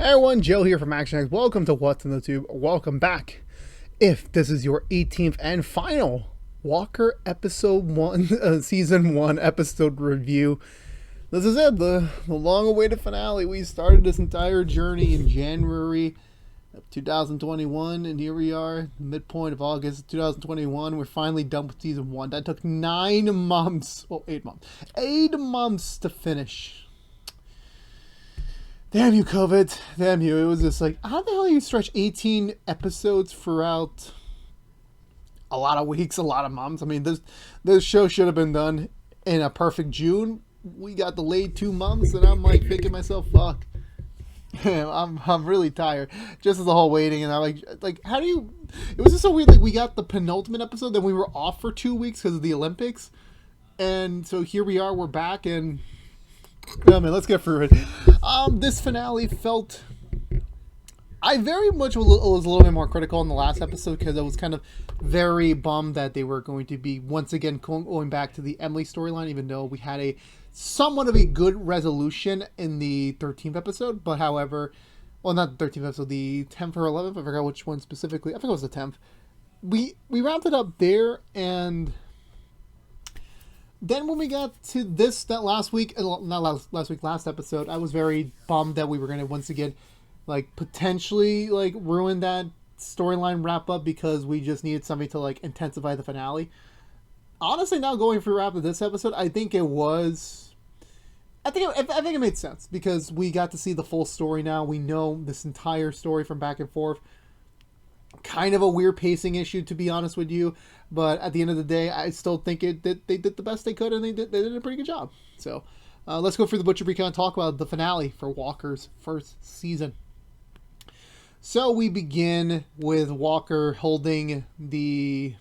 Hey everyone, Joe here from ActionX. Welcome to What's in the Tube. Welcome back. If this is your 18th and final Walker episode 1, season 1 episode review, this is it, the long-awaited finale. We started this entire journey in January of 2021, and here we are, midpoint of August 2021. We're finally done with season 1. That took 9 months, well, 8 months. 8 months to finish. Damn you, COVID. Damn you. It was just like, how the hell do you stretch 18 episodes throughout a lot of weeks, a lot of months? I mean, this show should have been done in a perfect June. We got delayed 2 months, and I'm like thinking to myself, fuck. I'm really tired. Just as the whole waiting, and I'm like, how do you... It was just so weird. Like, we got the penultimate episode, then we were off for 2 weeks because of the Olympics. And so here we are, we're back, and... Oh man, let's get through it. This finale felt... I very much was a little bit more critical in the last episode because I was kind of very bummed that they were going to be once again going back to the Emily storyline, even though we had a somewhat of a good resolution in the 13th episode. But however, well, not the 13th episode, the 10th or 11th, I forgot which one specifically. I think it was the 10th. We wrapped it up there, and then when we got to that last week, not last week, last episode, I was very bummed that we were going to once again, like, potentially, like, ruin that storyline wrap up because we just needed something to, like, intensify the finale. Honestly, now going through after this episode, I think it made sense because we got to see the full story now. We know this entire story from back and forth. Kind of a weird pacing issue, to be honest with you, but at the end of the day, I still think that they did the best they could, and they did a pretty good job. So let's go through the Butcher Recon and talk about the finale for Walker's first season. So we begin with Walker holding the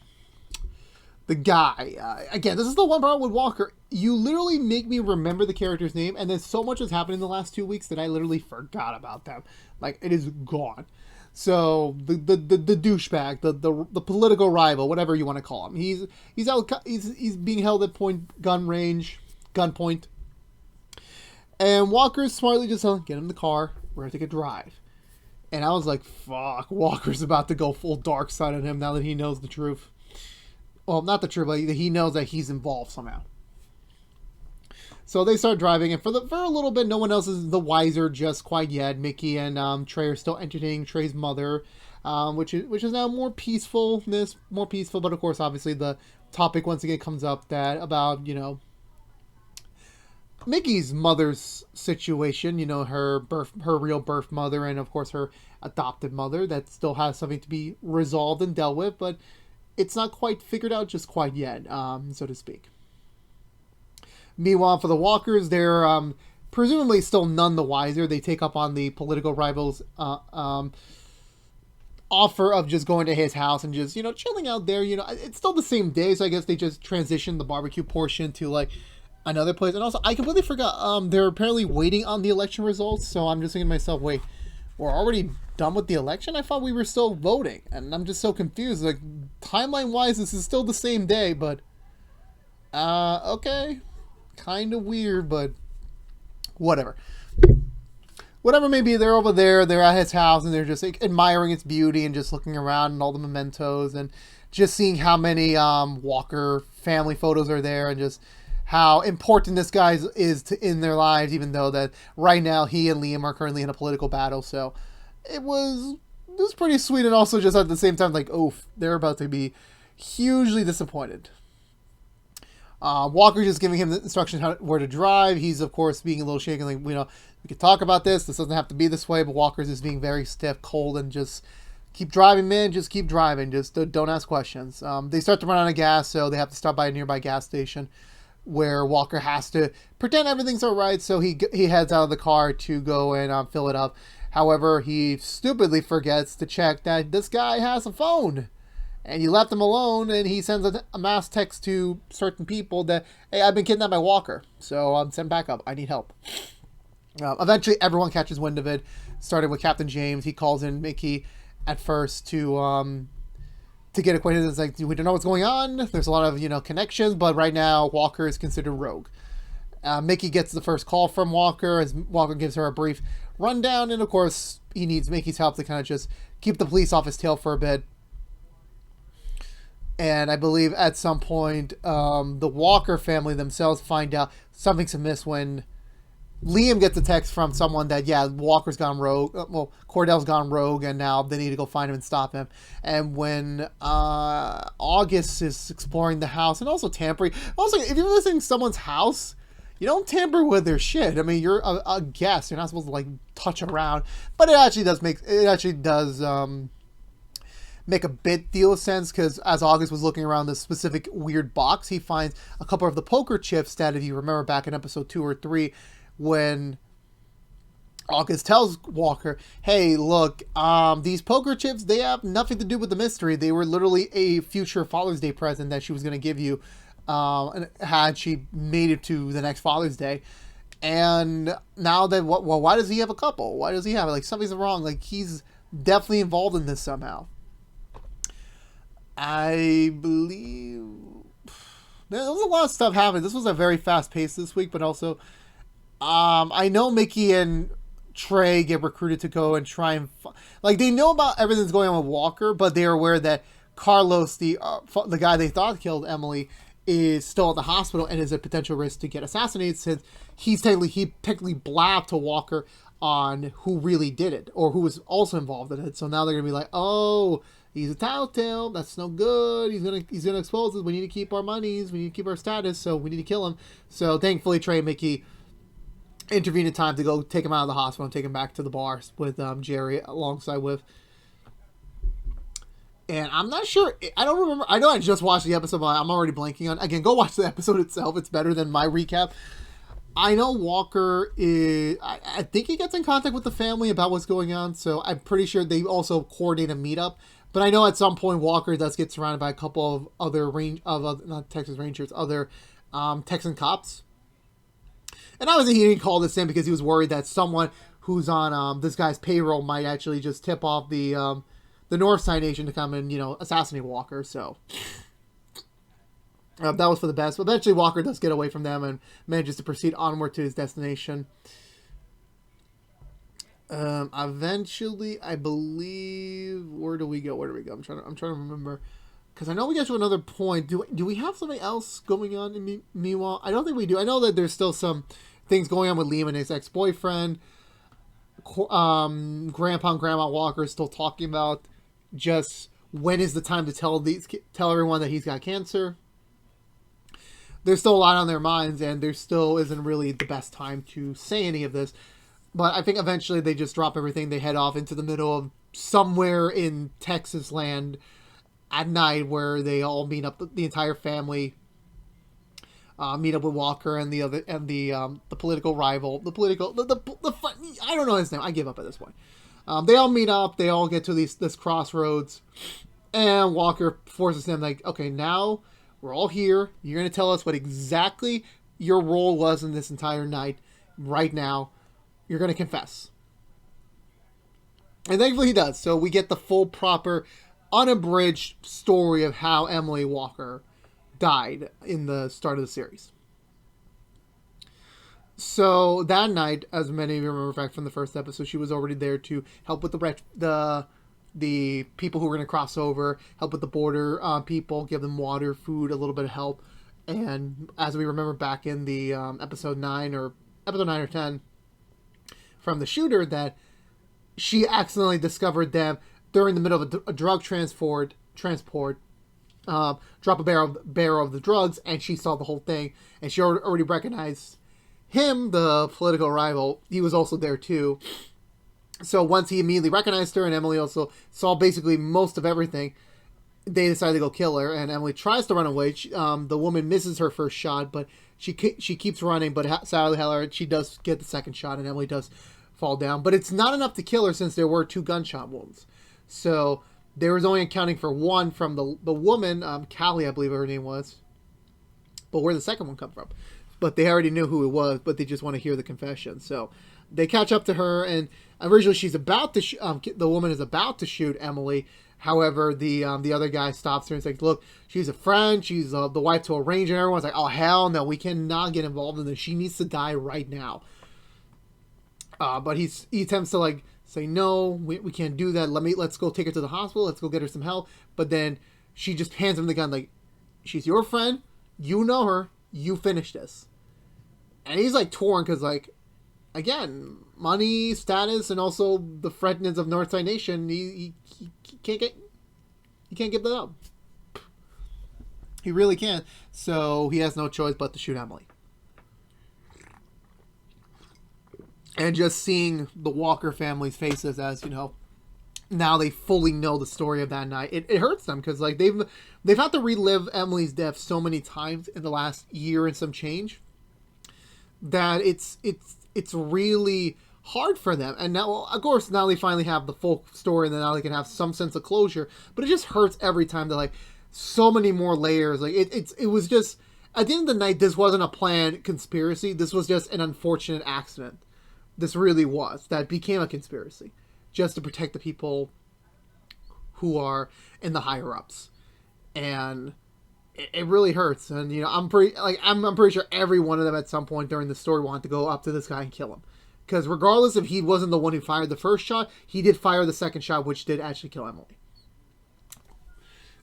guy. Again, this is the one problem with Walker. You literally make me remember the character's name, and then so much has happened in the last 2 weeks that I literally forgot about them. Like, it is gone. So the douchebag, the political rival, whatever you want to call him, he's being held at gunpoint, and Walker's smartly just telling, get him in the car, we're gonna take a drive. And I was like, fuck, Walker's about to go full dark side on him now that he knows the truth. Well, not the truth, but he knows that he's involved somehow. So they start driving, and for a little bit, no one else is the wiser just quite yet. Mickey and Trey are still entertaining Trey's mother, which is now more peaceful. But of course, obviously, the topic once again comes up about Mickey's mother's situation. You know, her real birth mother, and of course her adopted mother that still has something to be resolved and dealt with, but it's not quite figured out just quite yet, so to speak. Meanwhile, for the Walkers, they're presumably still none the wiser. They take up on the political rival's offer of just going to his house and just, chilling out there. It's still the same day, so I guess they just transitioned the barbecue portion to, like, another place. And also, I completely forgot, they're apparently waiting on the election results, so I'm just thinking to myself, wait, we're already done with the election? I thought we were still voting, and I'm just so confused. Like, timeline-wise, this is still the same day, but, okay. Kind of weird, but whatever. Whatever may be, they're over there, they're at his house, and they're just like, admiring its beauty and just looking around and all the mementos and just seeing how many Walker family photos are there and just how important this guy is in their lives, even though that right now he and Liam are currently in a political battle. So it was pretty sweet, and also just at the same time, like, oof, they're about to be hugely disappointed. Walker's just giving him the instructions where to drive. He's, of course, being a little shaken. Like, we could talk about this. This doesn't have to be this way. But Walker's just being very stiff, cold, and just keep driving, man. Just keep driving. Just don't ask questions. They start to run out of gas, so they have to stop by a nearby gas station where Walker has to pretend everything's all right. So he heads out of the car to go and fill it up. However, he stupidly forgets to check that this guy has a phone. And he left him alone, and he sends a mass text to certain people that, hey, I've been kidnapped by Walker, so send backup. I need help. Eventually, everyone catches wind of it, starting with Captain James. He calls in Mickey at first to get acquainted. It's like, we don't know what's going on. There's a lot of, connections, but right now, Walker is considered rogue. Mickey gets the first call from Walker as Walker gives her a brief rundown. And of course, he needs Mickey's help to kind of just keep the police off his tail for a bit. And I believe at some point, the Walker family themselves find out something's amiss when Liam gets a text from someone that, yeah, Walker's gone rogue. Well, Cordell's gone rogue, and now they need to go find him and stop him. And when August is exploring the house and also tampering. Also, if you're visiting someone's house, you don't tamper with their shit. I mean, you're a guest. You're not supposed to, like, touch around. But it actually does make a bit deal of sense, because as August was looking around this specific weird box, he finds a couple of the poker chips that, if you remember back in episode 2 or 3, when August tells Walker, hey, look, these poker chips, they have nothing to do with the mystery. They were literally a future Father's Day present that she was going to give you had she made it to the next Father's Day. And now that, well, why does he have a couple? Why does he have it? Like, something's wrong. Like, he's definitely involved in this somehow. I believe there was a lot of stuff happening. This was a very fast pace this week, but also I know Mickey and Trey get recruited to go and try and like, they know about everything that's going on with Walker, but they're aware that Carlos, the guy they thought killed Emily, is still at the hospital and is a potential risk to get assassinated, since he technically blabbed to Walker on who really did it or who was also involved in it. So now they're gonna be like, oh, he's a tattletale. That's no good. He's gonna expose us. We need to keep our monies. We need to keep our status. So we need to kill him. So thankfully, Trey and Mickey intervene in time to go take him out of the hospital and take him back to the bar with Jerry alongside with. And I'm not sure. I don't remember. I know I just watched the episode, but I'm already blanking on. Again, go watch the episode itself. It's better than my recap. I know Walker is. I think he gets in contact with the family about what's going on. So I'm pretty sure they also coordinate a meetup. But I know at some point Walker does get surrounded by a couple of other not Texas Rangers, other Texan cops. And obviously he didn't call this in because he was worried that someone who's on this guy's payroll might actually just tip off the Northside Nation to come and, assassinate Walker. So that was for the best. But eventually Walker does get away from them and manages to proceed onward to his destination. Eventually, I believe, where do we go? I'm trying to remember, because I know we get to another point. Do we have something else going on in meanwhile? I don't think we do. I know that there's still some things going on with Liam and his ex-boyfriend. Grandpa and Grandma Walker is still talking about just when is the time to tell everyone that he's got cancer. There's still a lot on their minds, and there still isn't really the best time to say any of this. But I think eventually they just drop everything. They head off into the middle of somewhere in Texas land at night, where they all meet up. The entire family meet up with Walker and the political rival. I don't know his name. I give up at this point. They all meet up. They all get to this crossroads, and Walker forces them, like, okay, now we're all here. You're gonna tell us what exactly your role was in this entire night. Right now, you're going to confess. And thankfully he does. So we get the full, proper, unabridged story of how Emily Walker died in the start of the series. So that night, as many of you remember back from the first episode, she was already there to help with the people who were going to cross over, help with the border people, give them water, food, a little bit of help. And as we remember back in the episode 9 or 10, from the shooter, that she accidentally discovered them during the middle of a drug transport, drop a barrel of the drugs, and she saw the whole thing, and she already recognized him, the political rival. He was also there too. So once he immediately recognized her, and Emily also saw basically most of everything, they decided to go kill her, and Emily tries to run away. The woman misses her first shot, but she keeps running, but sadly, however, she does get the second shot, and Emily does fall down. But it's not enough to kill her, since there were 2 gunshot wounds. So there was only accounting for 1 from the woman, Callie, I believe her name was. But where did the second one come from? But they already knew who it was, but they just want to hear the confession. So they catch up to her, and originally she's about to the woman is about to shoot Emily. However, the other guy stops her and says, look, she's a friend. She's the wife to a ranger. And everyone's like, oh, hell no, we cannot get involved in this. She needs to die right now. But he attempts to like say no, we can't do that. Let's go take her to the hospital. Let's go get her some help. But then she just hands him the gun like, she's your friend. You know her. You finish this. And he's like torn because like, again, money, status, and also the friendness of Northside Nation. He can't give that up. He really can't. So he has no choice but to shoot Emily. And just seeing the Walker family's faces as, you know, now they fully know the story of that night. It hurts them because like they've had to relive Emily's death so many times in the last year and some change that it's really hard for them. And now, of course, now they finally have the full story, and then now they can have some sense of closure. But it just hurts every time. They're like so many more layers. Like it was just at the end of the night, this wasn't a planned conspiracy. This was just an unfortunate accident. This really was that became a conspiracy, just to protect the people who are in the higher ups, and it really hurts. And you know, I'm pretty sure every one of them at some point during the story wanted to go up to this guy and kill him, because regardless if he wasn't the one who fired the first shot, he did fire the second shot, which did actually kill Emily.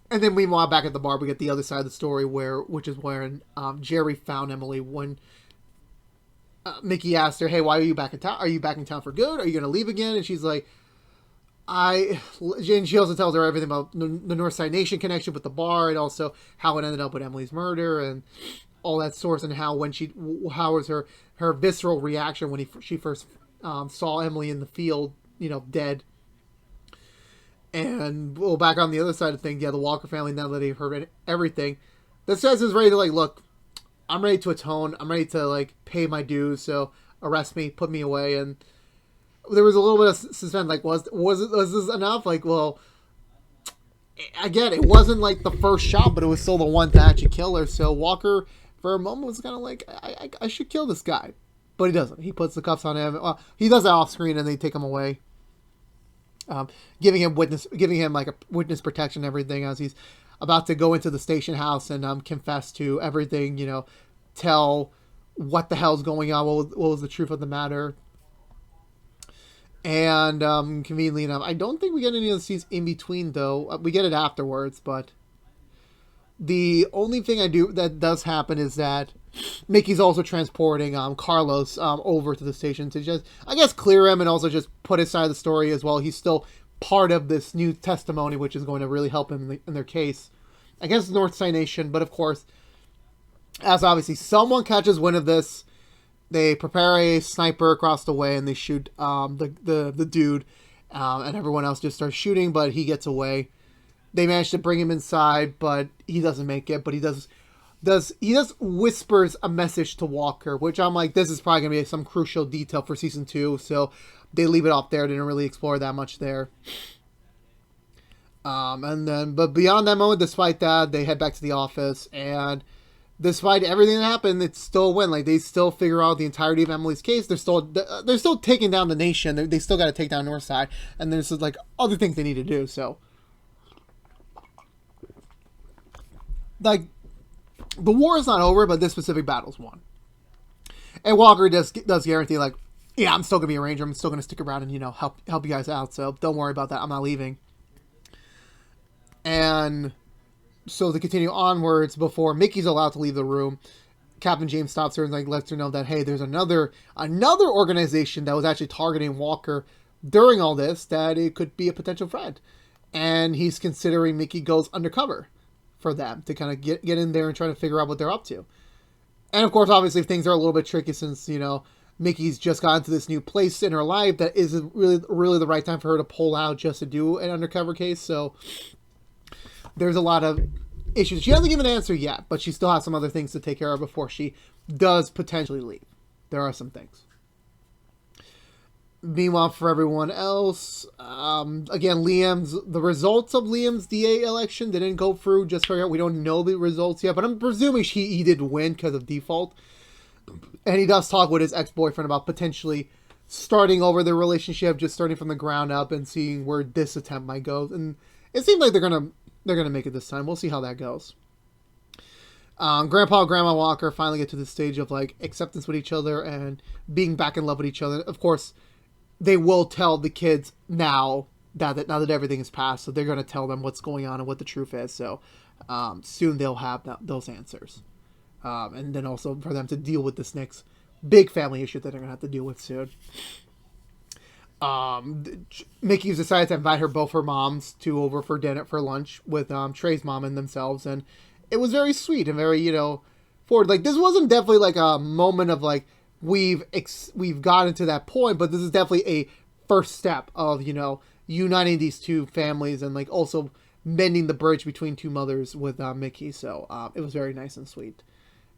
And then meanwhile, back at the bar, we get the other side of the story, which is where Jerry found Emily when Mickey asked her, "Hey, why are you back in town? Are you back in town for good? Are you going to leave again?" And she's like, and she also tells her everything about the Northside Nation connection with the bar, and also how it ended up with Emily's murder and all that source, and how was her visceral reaction when she first saw Emily in the field, you know, dead. And well, back on the other side of things, yeah, the Walker family, now that they've heard everything, the says is ready to like, look, I'm ready to atone. I'm ready to like pay my dues. So arrest me, put me away. And there was a little bit of suspense. Like, was this enough? Like, well, again, it wasn't like the first shot, but it was still the one to actually kill her. So Walker, for a moment, was kind of like, I should kill this guy, but he doesn't. He puts the cuffs on him. Well, he does that off screen, and they take him away, giving him like a witness protection and everything as he's about to go into the station house and confess to everything, you know, tell what the hell's going on, what was the truth of the matter. And conveniently enough, I don't think we get any of the scenes in between, though. We get it afterwards, but the only thing that does happen is that Mickey's also transporting Carlos over to the station to just, I guess, clear him and also just put his side of the story as well. He's still part of this new testimony, which is going to really help him in their case against the Northside Nation. But of course, as obviously someone catches wind of this, they prepare a sniper across the way and they shoot the dude, and everyone else just starts shooting, but he gets away. They manage to bring him inside, but he doesn't make it. But he whispers a message to Walker, which I'm like, this is probably gonna be some crucial detail for season 2. So they leave it off there. They didn't really explore that much there. But beyond that moment, despite that, they head back to the office, and despite everything that happened, it's still a win. Like, they still figure out the entirety of Emily's case. They're still taking down the nation. They still got to take down Northside, and there's like other things they need to do. So, like, the war is not over, but this specific battle's won. And Walker does guarantee, like, yeah, I'm still gonna be a ranger. I'm still gonna stick around and, you know, help you guys out. So don't worry about that. I'm not leaving. And so they continue onwards before Mickey's allowed to leave the room. Captain James stops her and like lets her know that, hey, there's another organization that was actually targeting Walker during all this, that it could be a potential friend. And he's considering Mickey goes undercover for them to kind of get in there and try to figure out what they're up to. And of course, obviously, things are a little bit tricky since, you know, Mickey's just gotten to this new place in her life that isn't really the right time for her to pull out just to do an undercover case. So there's a lot of issues. She hasn't given an answer yet, but she still has some other things to take care of before she does potentially leave. There are some things. Meanwhile, for everyone else, again, the results of Liam's DA election didn't go through. Just for we don't know the results yet, but I'm presuming he did win because of default. And he does talk with his ex-boyfriend about potentially starting over their relationship, just starting from the ground up and seeing where this attempt might go. And it seems like they're gonna make it this time. We'll see how that goes. Grandpa and Grandma Walker finally get to the stage of like acceptance with each other and being back in love with each other. Of course, they will tell the kids now that everything is passed. So they're going to tell them what's going on and what the truth is. So soon they'll have those answers. And then also for them to deal with this next big family issue that they're going to have to deal with soon. Mickey's decided to invite both her moms over for dinner, for lunch with Trey's mom and themselves. And it was very sweet and very, forward. Like, this wasn't definitely like a moment of like, we've gotten to that point, but this is definitely a first step of, uniting these two families and like also mending the bridge between two mothers with Mickey. So it was very nice and sweet.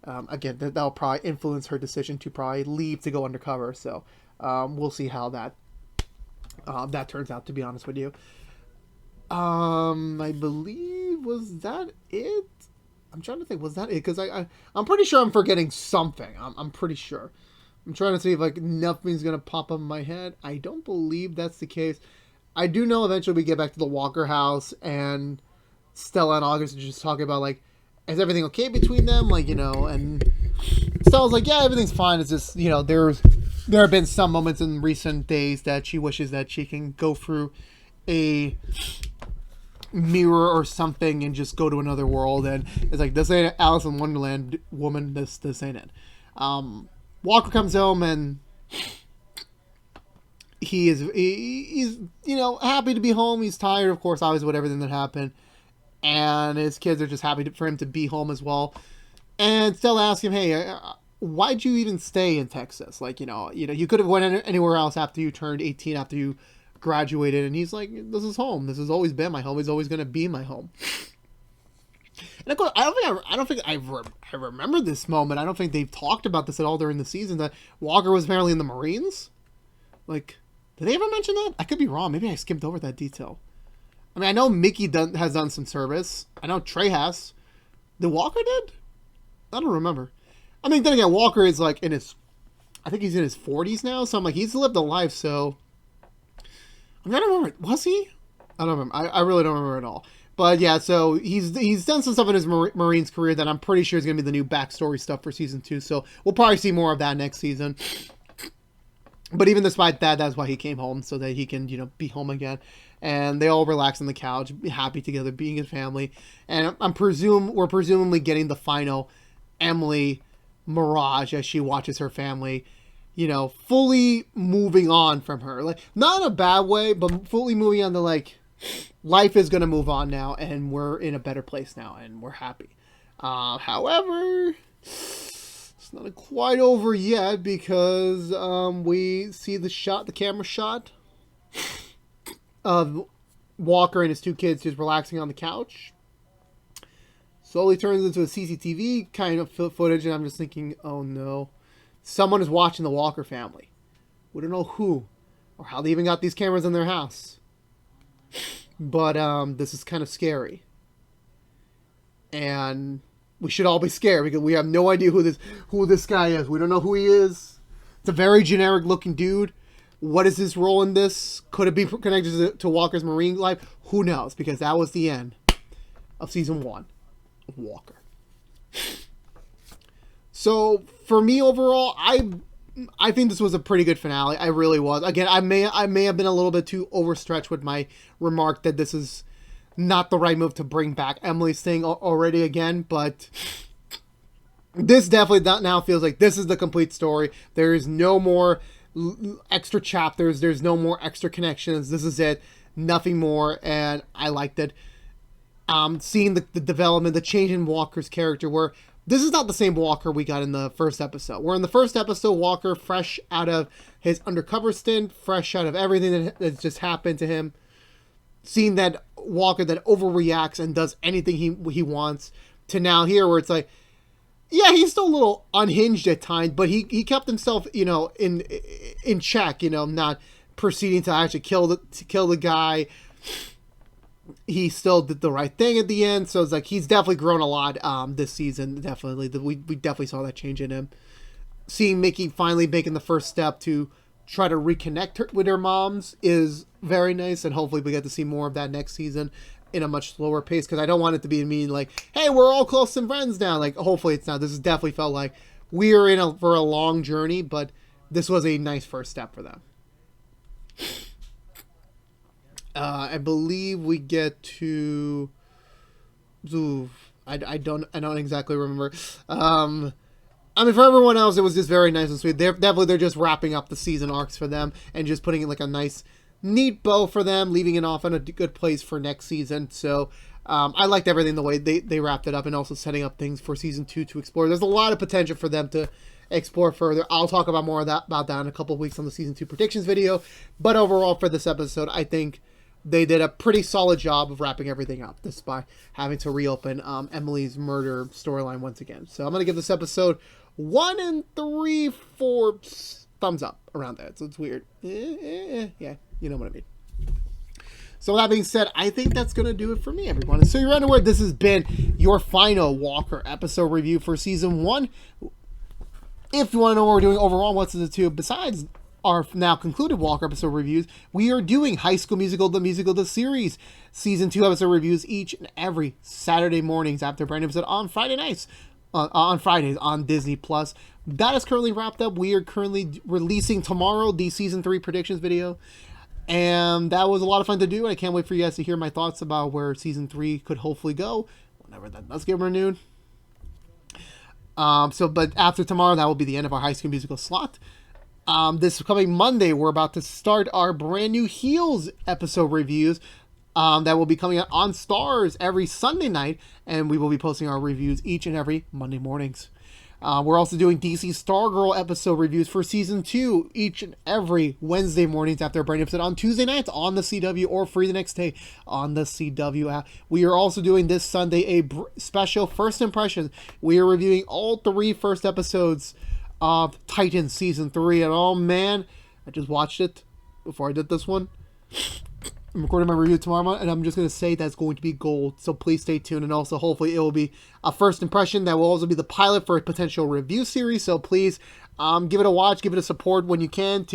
Again, that'll probably influence her decision to probably leave to go undercover. So we'll see how that turns out, to be honest with you. I believe, was that it? I'm trying to think, was that it? Because I'm pretty sure I'm forgetting something. I'm pretty sure. I'm trying to see if like nothing's going to pop up in my head. I don't believe that's the case. I do know eventually we get back to the Walker house and Stella and August are just talking about like, is everything okay between them? Like, and Stella's like, yeah, everything's fine. It's just, there have been some moments in recent days that she wishes that she can go through a mirror or something and just go to another world. And it's like, this ain't Alice in Wonderland, woman. This ain't it. Walker comes home and he's happy to be home. He's tired, of course, obviously, with everything that happened. And his kids are just happy for him to be home as well. And Stella asks him, hey, why'd you even stay in Texas? Like, you could have went anywhere else after you turned 18, after you graduated. And he's like, this is home. This has always been my home. It's always going to be my home. And of course, I don't think I remember this moment. I don't think they've talked about this at all during the season, that Walker was apparently in the Marines. Like, did they ever mention that? I could be wrong. Maybe I skipped over that detail. I mean, I know Mickey has done some service. I know Trey has. The Walker did? I don't remember. I mean, then again, Walker is like I think he's in his 40s now, so I'm like, he's lived a life, so. I don't remember. Was he? I don't remember. I really don't remember at all. But yeah, so he's done some stuff in his Marines career that I'm pretty sure is going to be the new backstory stuff for season 2, so we'll probably see more of that next season. But even despite that, that's why he came home, so that he can, be home again. And they all relax on the couch, be happy together, being a family. And we're presumably getting the final Emily Mirage as she watches her family, fully moving on from her. Like, not in a bad way, but fully moving on to like, life is going to move on now, and we're in a better place now, and we're happy. However, it's not quite over yet, because we see the camera shot of Walker and his two kids just relaxing on the couch. Slowly turns into a CCTV kind of footage, and I'm just thinking, oh no. Someone is watching the Walker family. We don't know who, or how they even got these cameras in their house. But this is kind of scary. And we should all be scared, because we have no idea who this guy is. We don't know who he is. It's a very generic looking dude. What is his role in this? Could it be connected to Walker's Marine life? Who knows? Because that was the end of season 1 of Walker. So for me overall, I think this was a pretty good finale. I really was. Again, I may have been a little bit too overstretched with my remark that this is not the right move to bring back Emily's thing already again, but this definitely now feels like this is the complete story. There is no more extra chapters. There's no more extra connections. This is it. Nothing more, and I liked it. Seeing the development, the change in Walker's character, where this is not the same Walker we got in the first episode. Where in the first episode, Walker, fresh out of his undercover stint, fresh out of everything that just happened to him, seeing that Walker that overreacts and does anything he wants, to now here where it's like, yeah, he's still a little unhinged at times, but he kept himself, in check, not proceeding to actually kill the guy. He still did the right thing at the end, so it's like he's definitely grown a lot this season. Definitely, we definitely saw that change in him. Seeing Mickey finally making the first step to try to reconnect with her moms is very nice, and hopefully we get to see more of that next season in a much slower pace, because I don't want it to be mean like, hey, we're all close and friends now. Like, hopefully it's not. This has definitely felt like we are for a long journey, but this was a nice first step for them. I believe we get to. Ooh, I don't exactly remember. I mean, for everyone else, it was just very nice and sweet. They're just wrapping up the season arcs for them and just putting in like a nice, neat bow for them, leaving it off in a good place for next season. So I liked everything the way they wrapped it up, and also setting up things for season 2 to explore. There's a lot of potential for them to explore further. I'll talk about more of that about that in a couple of weeks on the season 2 predictions video. But overall, for this episode, I think they did a pretty solid job of wrapping everything up, despite having to reopen Emily's murder storyline once again. So I'm going to give this episode 1 3/4 thumbs up around that. So it's weird. Yeah, you know what I mean. So that being said, I think that's going to do it for me, everyone. And so you're unaware, this has been your final Walker episode review for season 1. If you want to know what we're doing overall, what's the 2, besides our now concluded Walker episode reviews, we are doing High School Musical, the musical, the series, season 2 episode reviews each and every Saturday mornings after brand new episode on Friday nights, on Fridays on Disney Plus. That is currently wrapped up. We are currently releasing tomorrow the season 3 predictions video, and that was a lot of fun to do. And I can't wait for you guys to hear my thoughts about where season 3 could hopefully go whenever that does get renewed. But after tomorrow, that will be the end of our High School Musical slot. This coming Monday, we're about to start our brand new Heels episode reviews that will be coming out on Stars every Sunday night, and we will be posting our reviews each and every Monday mornings. We're also doing DC Stargirl episode reviews for season 2 each and every Wednesday mornings after a brand new episode on Tuesday nights on the CW, or free the next day on the CW app. We are also doing this Sunday a special First Impressions. We are reviewing all 3 first episodes of Titans season 3, and oh man, I just watched it before I did this one. I'm recording my review tomorrow, and I'm just going to say that's going to be gold, so please stay tuned. And also, hopefully, it will be a first impression that will also be the pilot for a potential review series, so please give it a watch, give it a support when you can,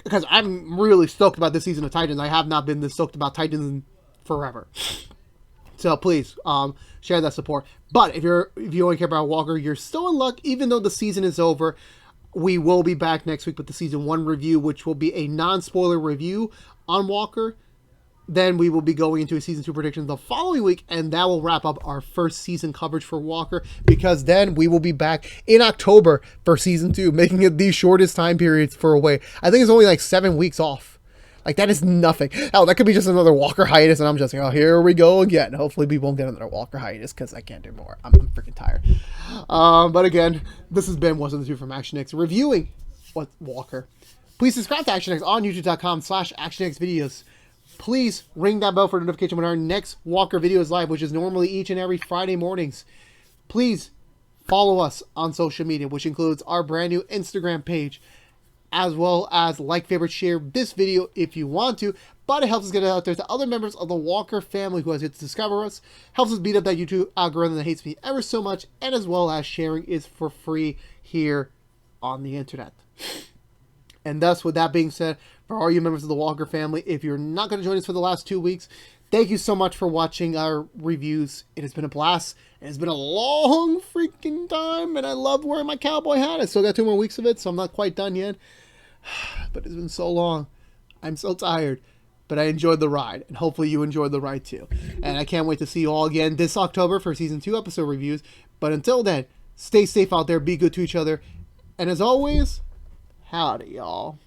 because I'm really stoked about this season of Titans. I have not been this stoked about Titans in forever. So please share that support. But if you only care about Walker, you're still in luck. Even though the season is over, we will be back next week with the season 1 review, which will be a non-spoiler review on Walker. Then we will be going into a season 2 prediction the following week, and that will wrap up our first season coverage for Walker, because then we will be back in October for season 2, making it the shortest time periods for away. I think it's only like 7 weeks off. Like, that is nothing. Hell, that could be just another Walker hiatus, and I'm just like, oh, here we go again. Hopefully we won't get another Walker hiatus, because I can't do more. I'm freaking tired. But again, this has been What's in the Two from ActionX, reviewing Walker. Please subscribe to ActionX on youtube.com/ActionX videos. Please ring that bell for notification when our next Walker video is live, which is normally each and every Friday mornings. Please follow us on social media, which includes our brand new Instagram page, as well as like, favorite, share this video if you want to, but it helps us get it out there to other members of the Walker family who has yet to discover us, helps us beat up that YouTube algorithm that hates me ever so much, and as well as sharing is for free here on the internet. And thus, with that being said, for all you members of the Walker family, if you're not going to join us for the last 2 weeks, thank you so much for watching our reviews. It has been a blast. It has been a long freaking time, and I love wearing my cowboy hat. I still got 2 more weeks of it, so I'm not quite done yet. But it's been so long. I'm so tired. But I enjoyed the ride, and hopefully you enjoyed the ride too. And I can't wait to see you all again this October for season 2 episode reviews. But until then, stay safe out there, be good to each other, and as always, howdy, y'all.